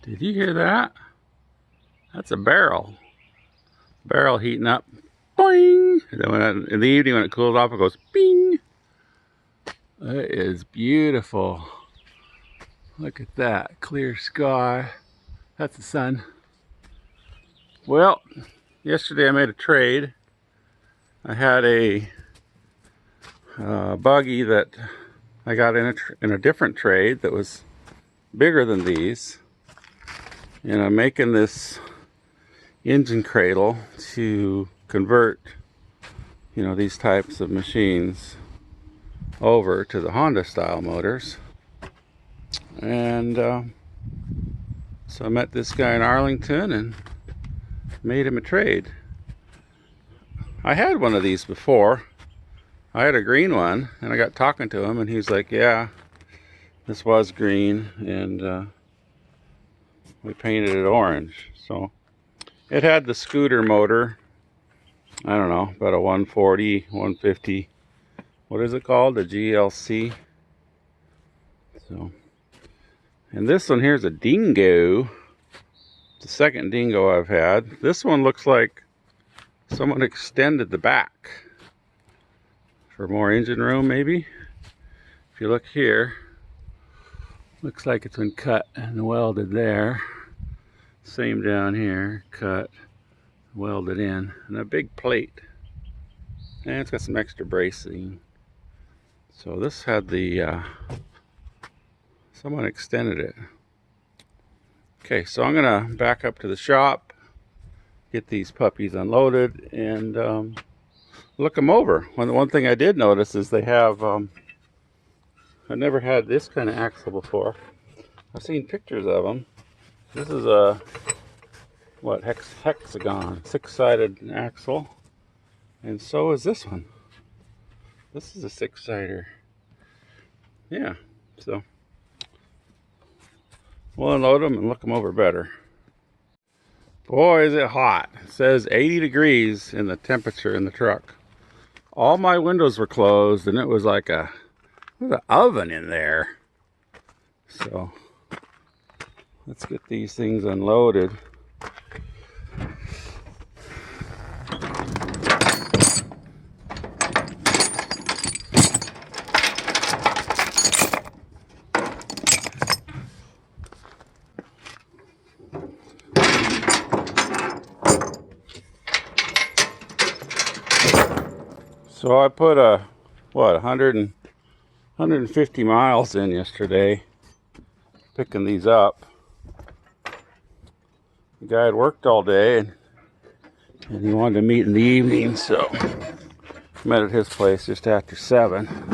Did you hear that? That's a barrel. Barrel heating up. Boing! And then in the evening when it cools off, it goes bing! It is beautiful. Look at that. Clear sky. That's the sun. Well, yesterday I made a trade. I had a buggy that I got in a different trade that was bigger than these. And I'm making this engine cradle to convert, these types of machines over to the Honda style motors. And so I met this guy in Arlington and made him a trade. I had one of these before. I had a green one, and I got talking to him, and he's like, yeah, this was green, and we painted it orange. So it had the scooter motor, I don't know, about a 140, 150, what is it called? A GLC. So, and this one here is a dingo. It's the second dingo I've had. This one looks like someone extended the back for more engine room, maybe. If you look here, looks like it's been cut and welded there. Same down here, cut, welded in, and a big plate. And it's got some extra bracing. So this had the, someone extended it. Okay, so I'm gonna back up to the shop, get these puppies unloaded, and look them over. One thing I did notice is they have, I've never had this kind of axle before. I've seen pictures of them. This is a, hexagon, 6-sided axle. And so is this one. This is a 6-sider. Yeah, so we'll unload them and look them over better. Boy, is it hot. It says 80 degrees in the temperature in the truck. All my windows were closed, and it was like an oven in there. So let's get these things unloaded. So I put 150 miles in yesterday picking these up. The guy had worked all day and he wanted to meet in the evening, so met at his place just after 7. And,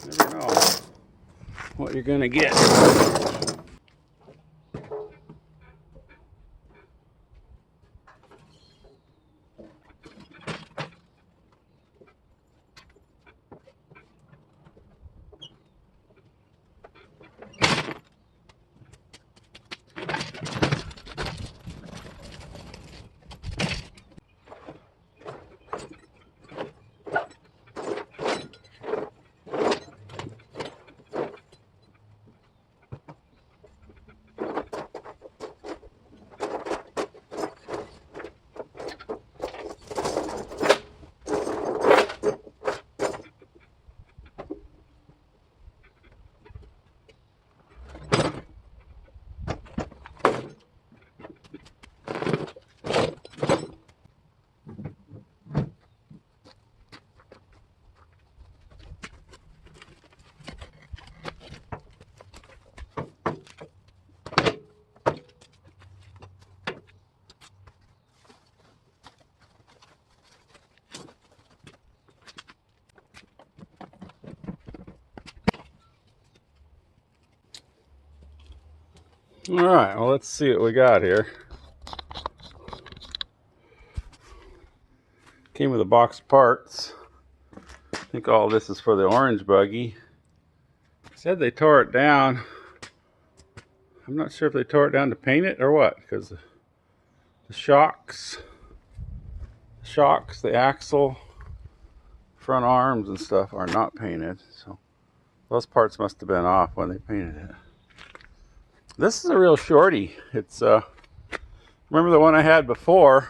never know what you're gonna get. All right, well, let's see what we got here. Came with a box of parts. think all this is for the orange buggy. Said they tore it down. I'm not sure if they tore it down to paint it or what, because the shocks, the axle, front arms and stuff are not painted. So those parts must have been off when they painted it. This is a real shorty. It's remember the one I had before?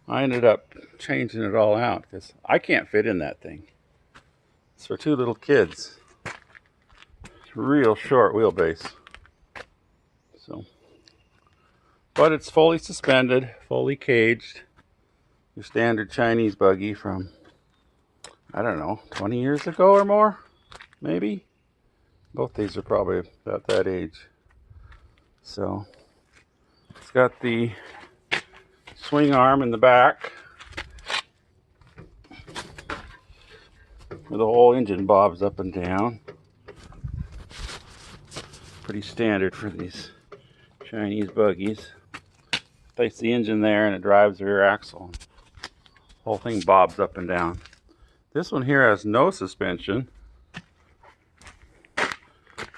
I ended up changing it all out because I can't fit in that thing. It's for 2 little kids. It's real short wheelbase. So, but it's fully suspended, fully caged. Your standard Chinese buggy from, I don't know, 20 years ago or more, maybe. Both these are probably about that age. So, it's got the swing arm in the back, where the whole engine bobs up and down. Pretty standard for these Chinese buggies. Place the engine there and it drives the rear axle. The whole thing bobs up and down. This one here has no suspension.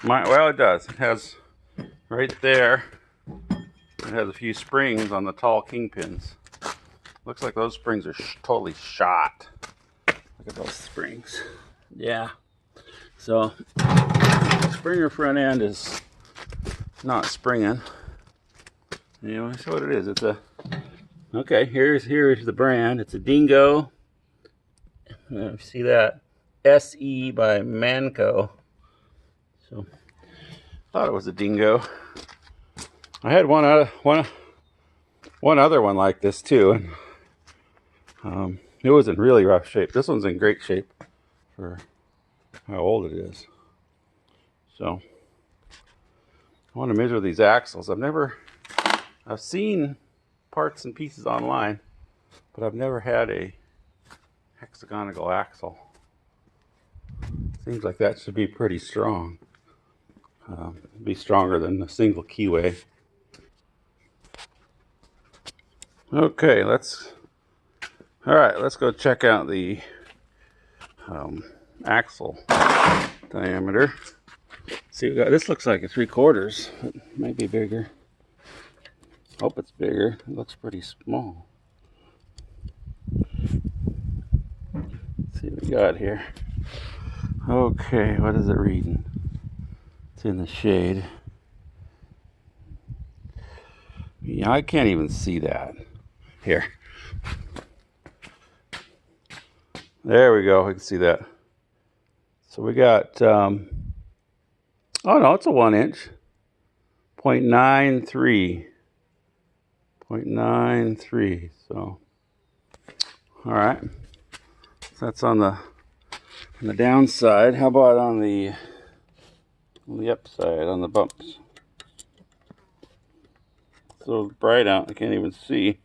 Well, it does. It has right there. It has a few springs on the tall kingpins. Looks like those springs are totally shot. Look at those springs. Yeah. So, Springer front end is not springing. Anyway, so what it is, it's a, okay, here's the brand. It's a Dingo. See that? SE by Manco. So, thought it was a Dingo. I had one other one like this too, and it was in really rough shape. This one's in great shape for how old it is. So I want to measure these axles. I've seen parts and pieces online, but I've never had a hexagonal axle. Seems like that should be pretty strong. Be stronger than a single keyway. Okay, let's go check out the axle diameter. See, we got, this looks like a 3/4. It might be bigger. Hope it's bigger. It looks pretty small. Let's see what we got here. Okay, what is it reading? It's in the shade. Yeah, I can't even see that. Here. There we go. We can see that. So we got, oh no, it's a 1 inch. 0.93. 0.93. So, all right. So that's on the downside. How about on the upside, on the bumps? It's so bright out, I can't even see.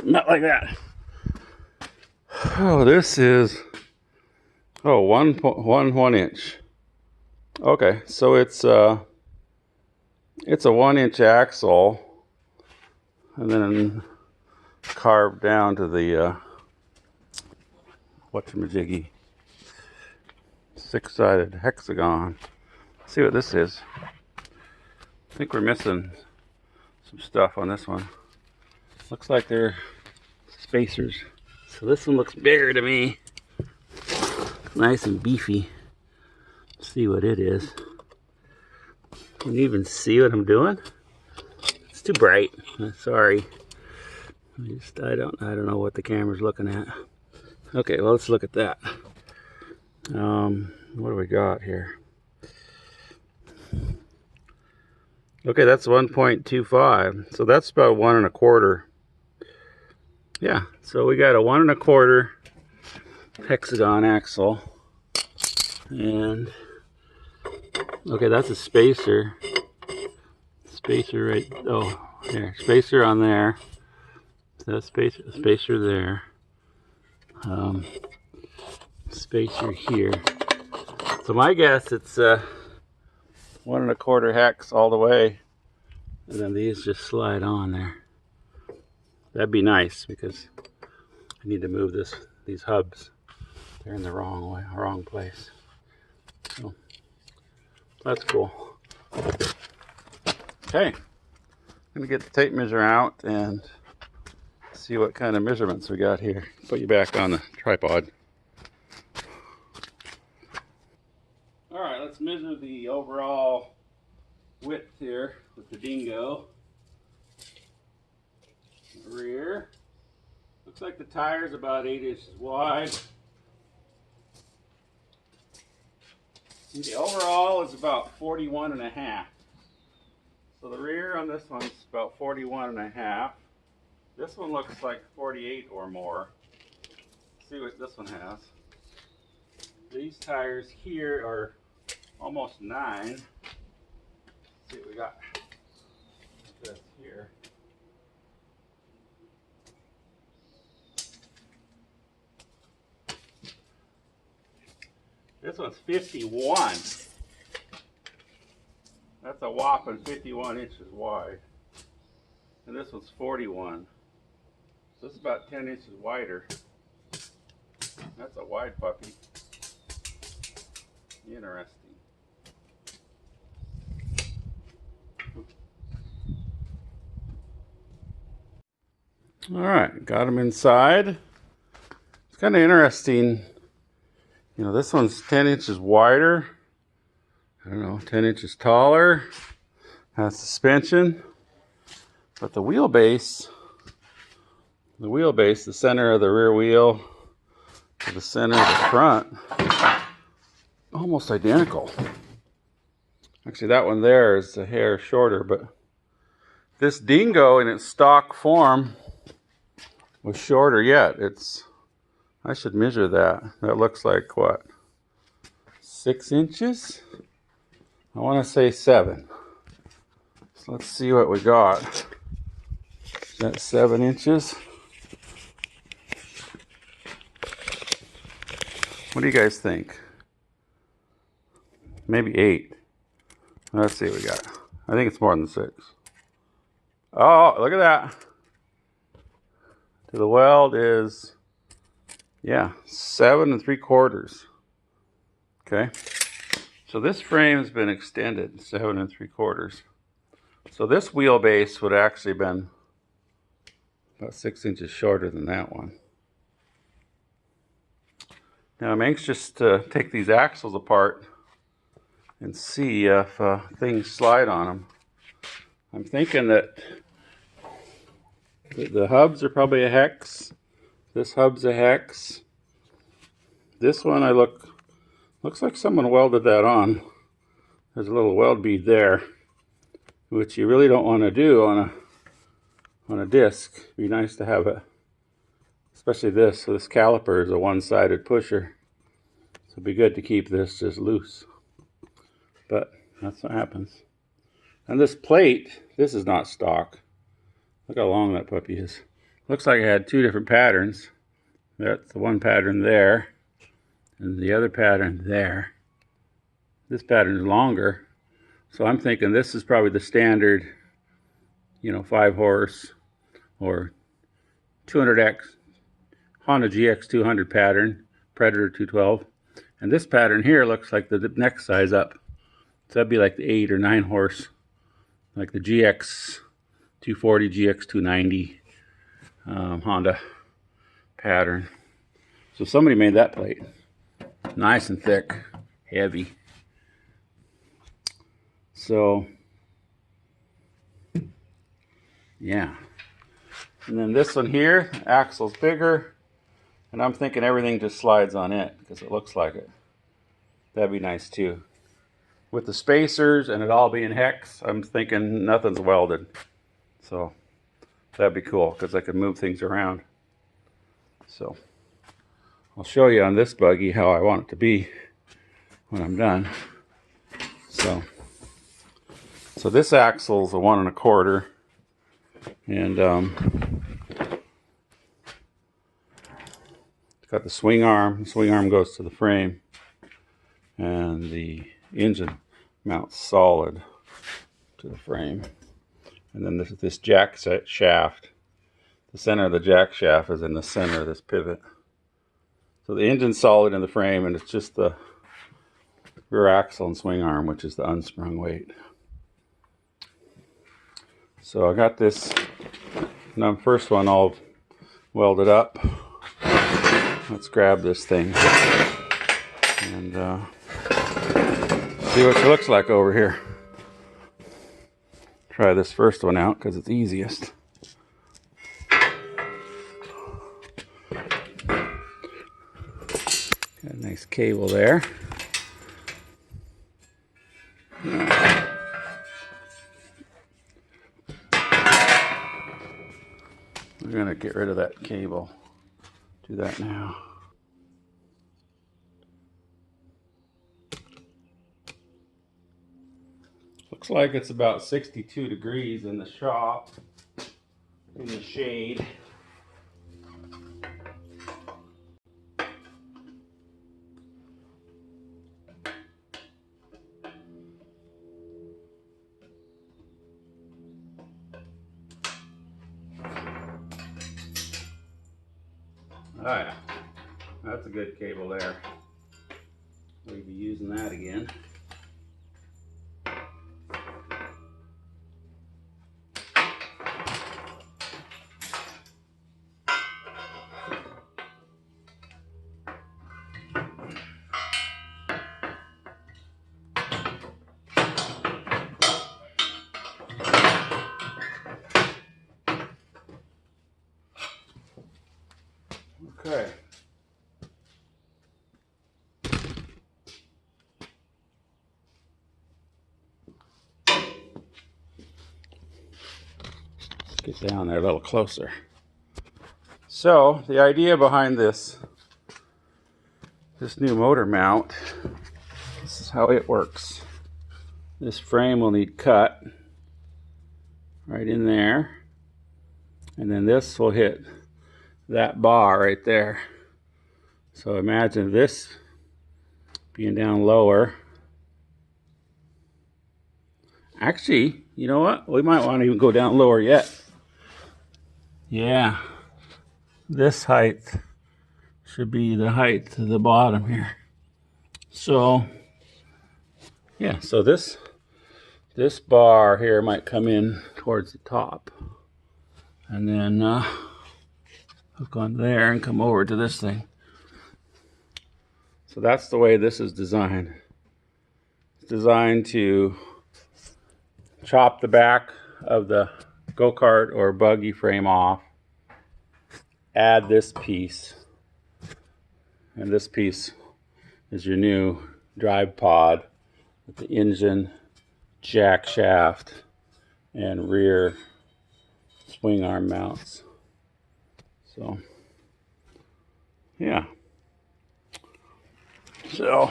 Not like that. Oh, this is, oh, 1 inch. Okay, so it's a 1 inch axle, and then carved down to the whatchamajiggy, 6-sided hexagon. Let's see what this is. I think we're missing some stuff on this one. Looks like they're spacers. So this one looks bigger to me. Nice and beefy. Let's see what it is. Can you even see what I'm doing? It's too bright. Sorry. I don't know what the camera's looking at. Okay, well, let's look at that. What do we got here? Okay, that's 1.25. So that's about 1 1/4. Yeah, so we got a 1 1/4 hexagon axle. And okay, that's a spacer. Spacer right, oh, there. Spacer on there. So that's spacer there. Spacer here. So my guess it's 1 1/4 hex all the way, and then these just slide on there. That'd be nice because I need to move these hubs. They're in the wrong place. So that's cool. Okay, I'm gonna get the tape measure out and see what kind of measurements we got here. Put you back on the tripod. All right, let's measure the overall width here with the dingo. The rear. Looks like the tire's about 8 inches wide. And the overall is about 41 and a half. So the rear on this one's about 41 and a half. This one looks like 48 or more. Let's see what this one has. These tires here are almost 9. Let's see what we got this here. This one's 51. That's a whopping 51 inches wide. And this one's 41. So this is about 10 inches wider. That's a wide puppy. Interesting. All right, got them inside. It's kind of interesting. You know, this one's 10 inches wider. I don't know, 10 inches taller. Has suspension. But the wheelbase, the center of the rear wheel to the center of the front, almost identical. Actually, that one there is a hair shorter, but this dingo in its stock form was shorter yet. I should measure that. That looks like what? 6 inches? I want to say 7. So let's see what we got. Is that 7 inches? What do you guys think? Maybe 8. Let's see what we got. I think it's more than 6. Oh, look at that. To the weld is, yeah, 7 3/4. Okay. So this frame has been extended 7 3/4. So this wheelbase would actually been about 6 inches shorter than that one. Now I'm anxious to take these axles apart and see if things slide on them. I'm thinking that the hubs are probably a hex. This hub's a hex. This one looks like someone welded that on. There's a little weld bead there, which you really don't want to do on a disc. It'd be nice to have it, especially this. So this caliper is a one-sided pusher. So it'd be good to keep this just loose. But that's what happens. And this plate, this is not stock. Look how long that puppy is. Looks like I had 2 different patterns. That's the one pattern there, and the other pattern there. This pattern is longer. So I'm thinking this is probably the standard, 5 horse or 200X Honda GX270 pattern, Predator 212. And this pattern here looks like the next size up. So that'd be like the 8 or 9 horse, like the GX240, GX290 Honda pattern. So somebody made that plate. Nice and thick, heavy. So, yeah. And then this one here, axle's bigger. And I'm thinking everything just slides on it because it looks like it. That'd be nice too. With the spacers and it all being hex, I'm thinking nothing's welded. So that'd be cool because I could move things around. So I'll show you on this buggy how I want it to be when I'm done. So this axle's a 1 1/4, and it's got the swing arm. The swing arm goes to the frame, and the engine mounts solid to the frame. And then this jack set shaft The center of the jack shaft is in the center of this pivot. So the engine's solid in the frame, and it's just the rear axle and swing arm, which is the unsprung weight. So I got this first one all welded up. Let's grab this thing and see what it looks like over here. Try this first one out because it's easiest. Got a nice cable there. We're going to get rid of that cable. Do that now. Looks like it's about 62 degrees in the shop, in the shade. Oh yeah, that's a good cable there. We'll be using that again. Okay. Get down there a little closer. So the idea behind this new motor mount, this is how it works. This frame will need cut right in there, and then this will hit that bar right there. So imagine this being down lower. Actually, you know what? We might want to even go down lower yet. Yeah, this height should be the height to the bottom here. So, yeah, so this bar here might come in towards the top. And then hook on there and come over to this thing. So that's the way this is designed. It's designed to chop the back of the go-kart or buggy frame off, add this piece, and this piece is your new drive pod with the engine, jack shaft, and rear swing arm mounts. So, yeah. So,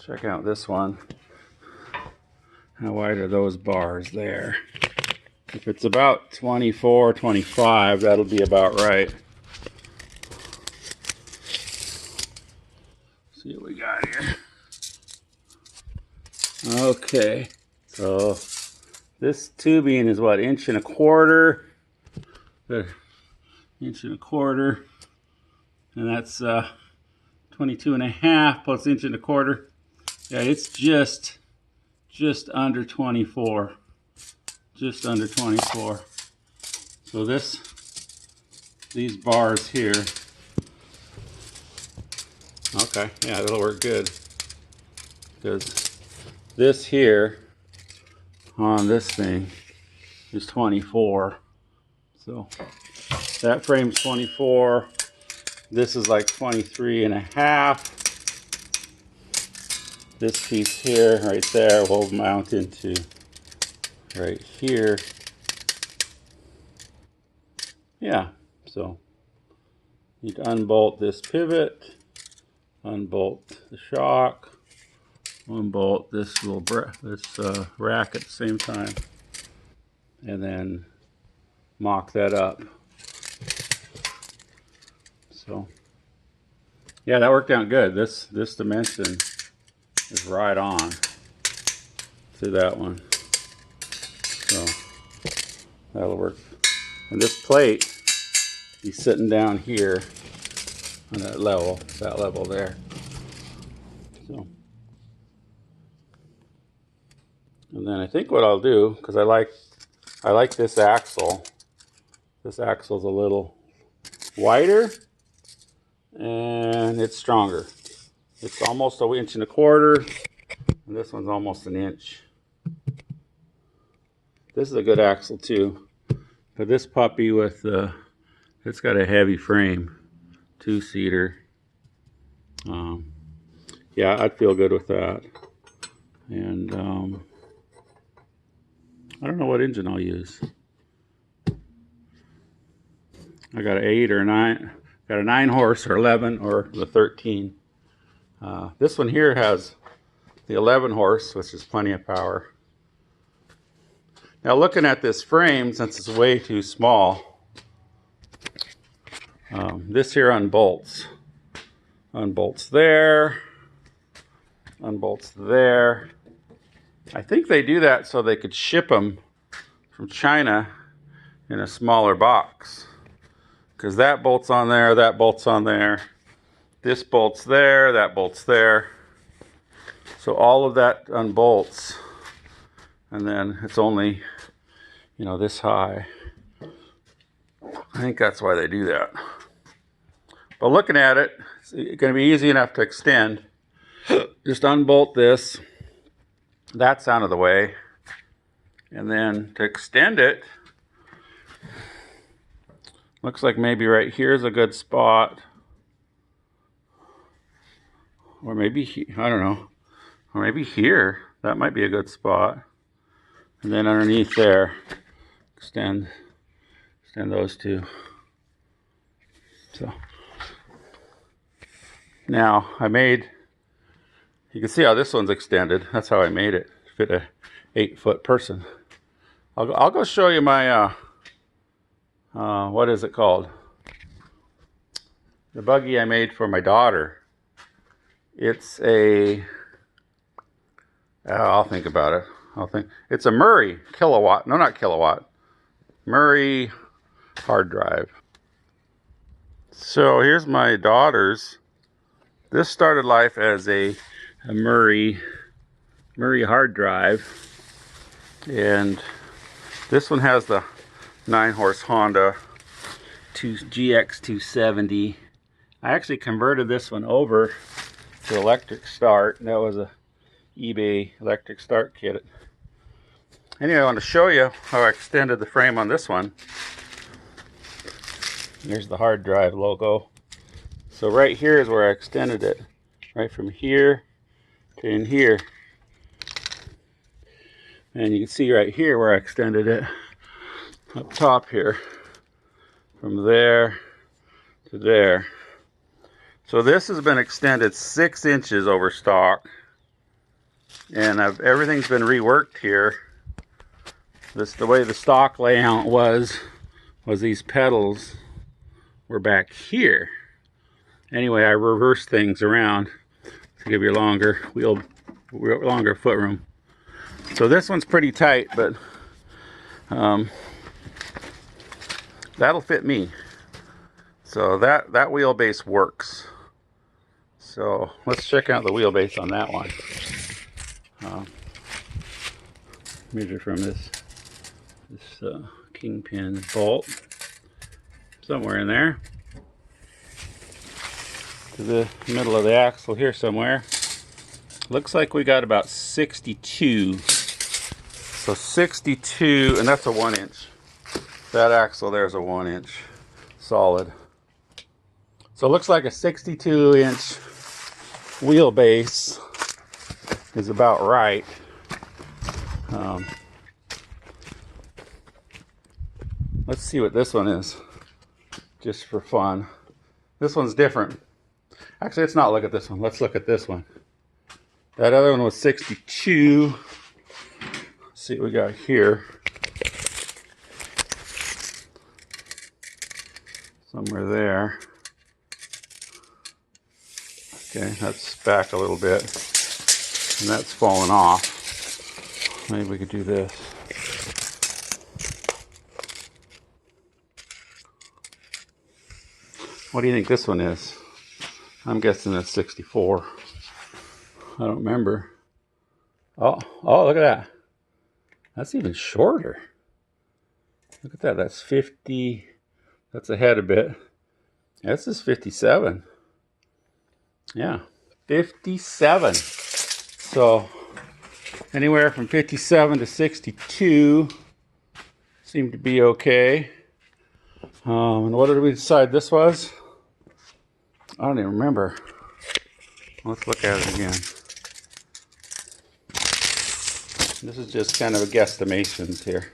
check out this one. How wide are those bars there? If it's about 24, 25, that'll be about right. See what we got here. Okay, so this tubing is what, inch and a quarter? Inch and a quarter, and that's 22 and a half plus inch and a quarter. Yeah, it's just under 24. Just under 24. So these bars here, okay, yeah, that'll work good. Because this here on this thing is 24. So that frame's 24. This is like 23 and a half. This piece here, right there, will mount into right here. Yeah, so you need to unbolt this pivot, unbolt the shock, unbolt this little rack at the same time, and then mock that up. So yeah, that worked out good. This dimension is right on. through that one. So that'll work. And this plate, he's sitting down here on that level there. So, and then I think what I'll do, because I like this axle. This axle's a little wider and it's stronger. It's almost an inch and a quarter, and this one's almost an inch. This is a good axle too, but this puppy with it's got a heavy frame, 2-seater. Yeah, I'd feel good with that. And I don't know what engine I'll use. I got an 8 or a 9, got a 9 horse or 11 or the 13. This one here has the 11 horse, which is plenty of power. Now looking at this frame, since it's way too small, this here unbolts. Unbolts there. Unbolts there. I think they do that so they could ship them from China in a smaller box. Because that bolts on there, that bolts on there. This bolts there, that bolts there. So all of that unbolts. And then it's only, you know, this high. I think that's why they do that. But looking at it, it's going to be easy enough to extend. Just unbolt this. That's out of the way. And then to extend it, looks like maybe right here is a good spot. Or maybe, I don't know. Or maybe here. That might be a good spot. And then underneath there, extend those two. So now you can see how this one's extended. That's how I made it. Fit a 8-foot person. I'll go show you my what is it called? The buggy I made for my daughter. It's a I'll think about it. It's a Murray kilowatt. No, not kilowatt. Murray hard drive. So here's my daughter's. This started life as a Murray hard drive, and this one has the 9-horse Honda GX270. I actually converted this one over to electric start. That was a eBay electric start kit. Anyway, I want to show you how I extended the frame on this one. There's the hard drive logo. So right here is where I extended it. Right from here to in here. And you can see right here where I extended it. Up top here. From there to there. So this has been extended 6 inches over stock. And everything's been reworked here. The way the stock layout was these pedals were back here. Anyway, I reversed things around to give you longer foot room. So this one's pretty tight, but that'll fit me. So that wheelbase works. So let's check out the wheelbase on that one. Measure from this kingpin bolt somewhere in there to the middle of the axle here somewhere. Looks like we got about 62. So 62, and that's a 1-inch. That axle there's a 1-inch solid. So it looks like a 62-inch wheelbase is about right. Let's see what this one is, just for fun. This one's different. Actually, let's not look at this one. Let's look at this one. That other one was 62. Let's see what we got here. Somewhere there. Okay, that's back a little bit. And that's fallen off. maybe we could do this. What do you think this one is? I'm guessing it's 64. I don't remember. Oh, look at that. That's even shorter. Look at that. That's 50. That's ahead a bit. This is 57. Yeah, 57. So anywhere from 57 to 62 seemed to be okay. And what did we decide this was? I don't even remember. Let's look at it again. This is just kind of a guesstimations here.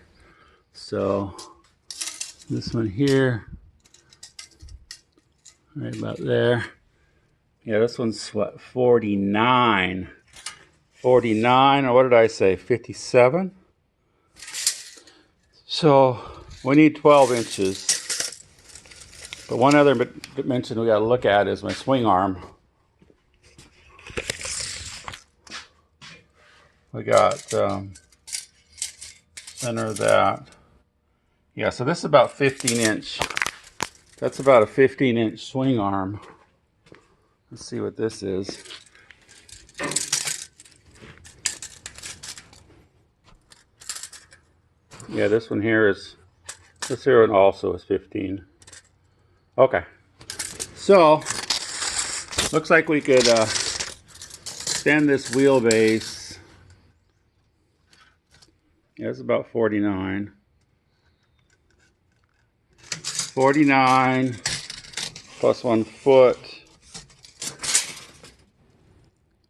So this one here, right about there. Yeah, this one's what, 49. 49, or what did I say, 57? So we need 12 inches. But one other dimension we got to look at is my swing arm. We got center of that. Yeah, so this is about 15 inch. That's about a 15-inch swing arm. Let's see what this is. Yeah, this one here is, this here one also is 15. Okay. So, looks like we could extend this wheelbase. Yeah, it's about 49. 49 plus 1 foot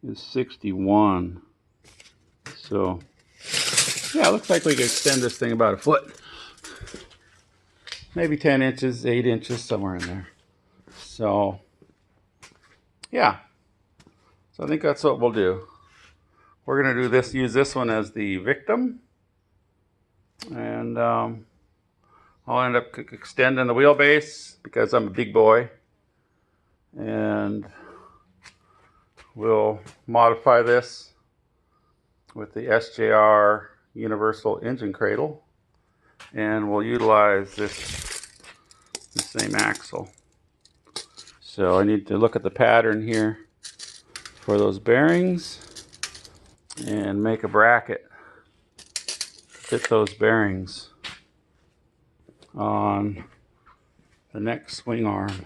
is 61. So, yeah, it looks like we could extend this thing about a foot. Maybe 10 inches, 8 inches, somewhere in there. So, yeah. So I think that's what we'll do. We're going to do this, use this one as the victim. And I'll end up extending the wheelbase because I'm a big boy. And we'll modify this with the SJR universal engine cradle. And we'll utilize the same axle. So I need to look at the pattern here for those bearings and make a bracket to fit those bearings on the next swing arm.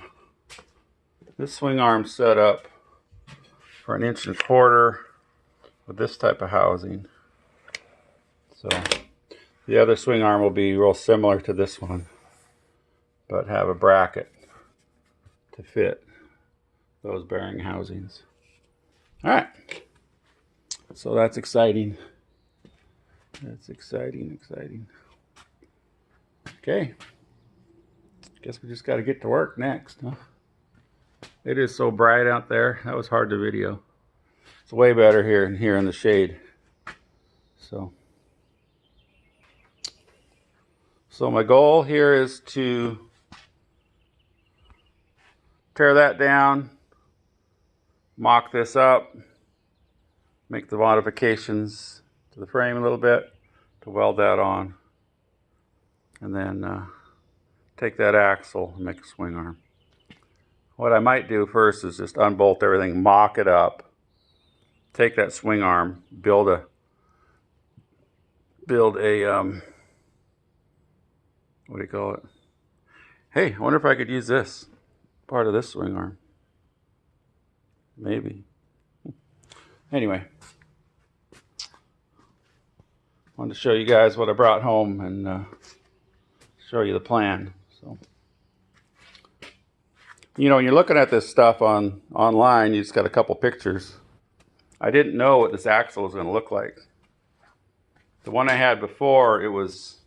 This swing arm's set up for 1.25 inches with this type of housing. So the other swing arm will be real similar to this one, but have a bracket to fit those bearing housings. All right, so that's exciting. That's exciting. Okay, guess we just got to get to work next, huh? It is so bright out there. That was hard to video. It's way better here in the shade. So my goal here is to tear that down, mock this up, make the modifications to the frame a little bit to weld that on, and then take that axle and make a swing arm. What I might do first is just unbolt everything, mock it up, take that swing arm, build a what do you call it? Hey, I wonder if I could use this part of this swing arm. Maybe. Anyway, wanted to show you guys what I brought home and show you the plan. So, you know, when you're looking at this stuff online, you just got a couple pictures. I didn't know what this axle was going to look like. The one I had before, it was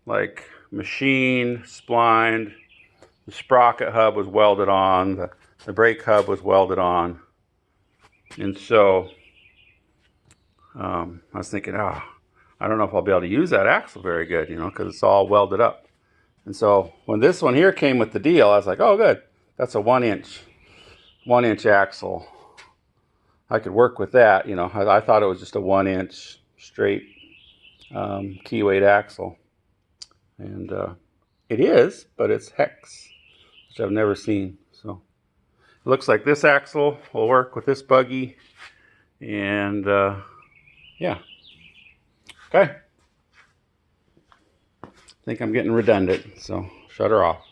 like machined, splined. The sprocket hub was welded on. The brake hub was welded on. And so I was thinking, I don't know if I'll be able to use that axle very good, you know, because it's all welded up. And so when this one here came with the deal, I was like, oh, good. That's a 1 inch axle. I could work with that, you know. I thought it was just a 1 inch straight key weight axle. And it is, but it's hex, which I've never seen. So it looks like this axle will work with this buggy. And yeah. Okay. I think I'm getting redundant, so shut her off.